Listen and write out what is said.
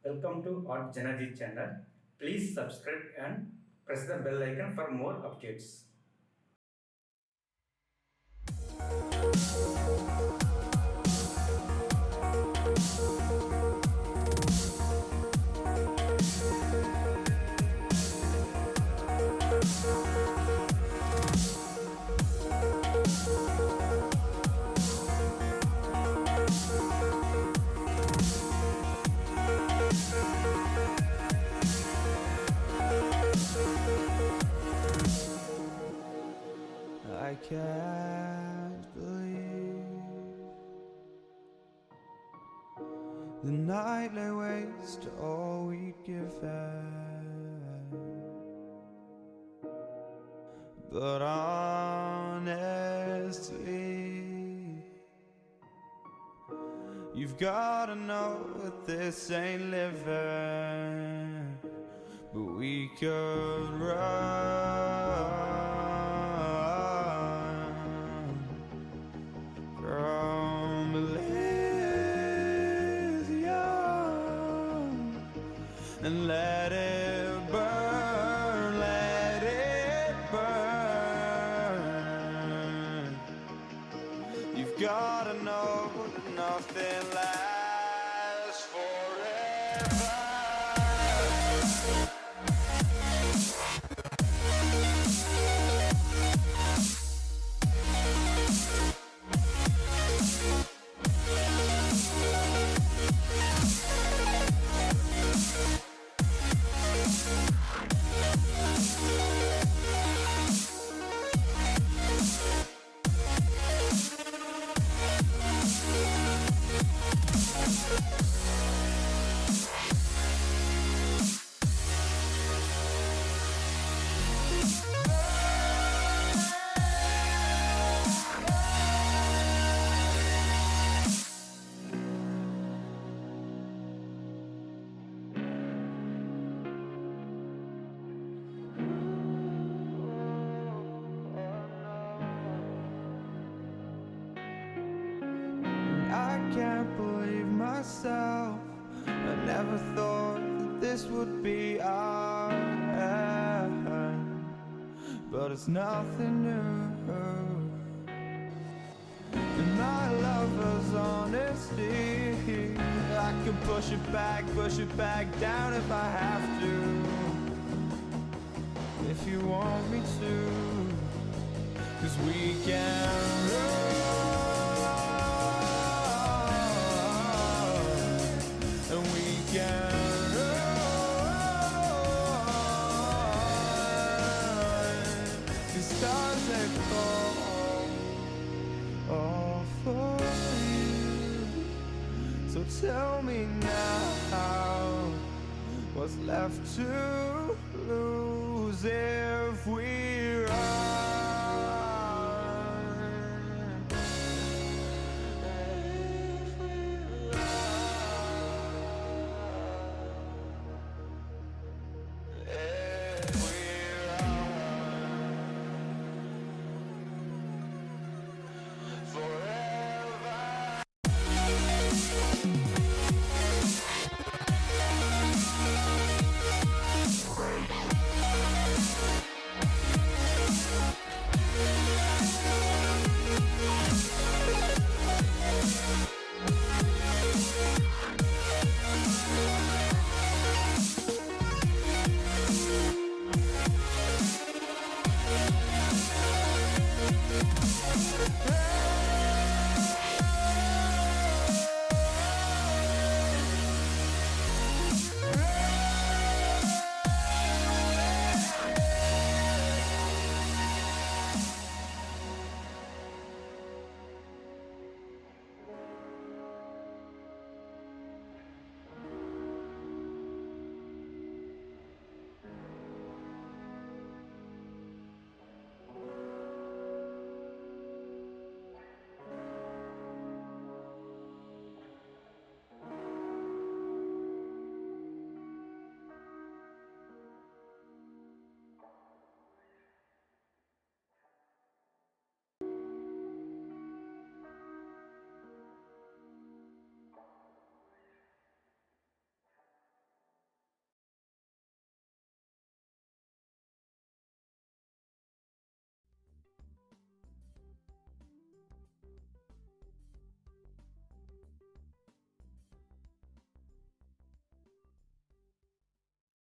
Welcome to artjanag channel. Please subscribe and press the bell icon for more updates. I can't believe the night lay waste to all we'd given. But honestly, you've gotta know that this ain't living. But we could run from Elysium and let it burn, let it burn. You've gotta know that nothing lasts forever. I can't believe myself. I never thought that this would be our end, but it's nothing new. And my lover's honesty, I can push it back down if I have to. If you want me to, 'cause we can run. And we can run. The stars they fall all for you. So tell me now, what's left to lose if we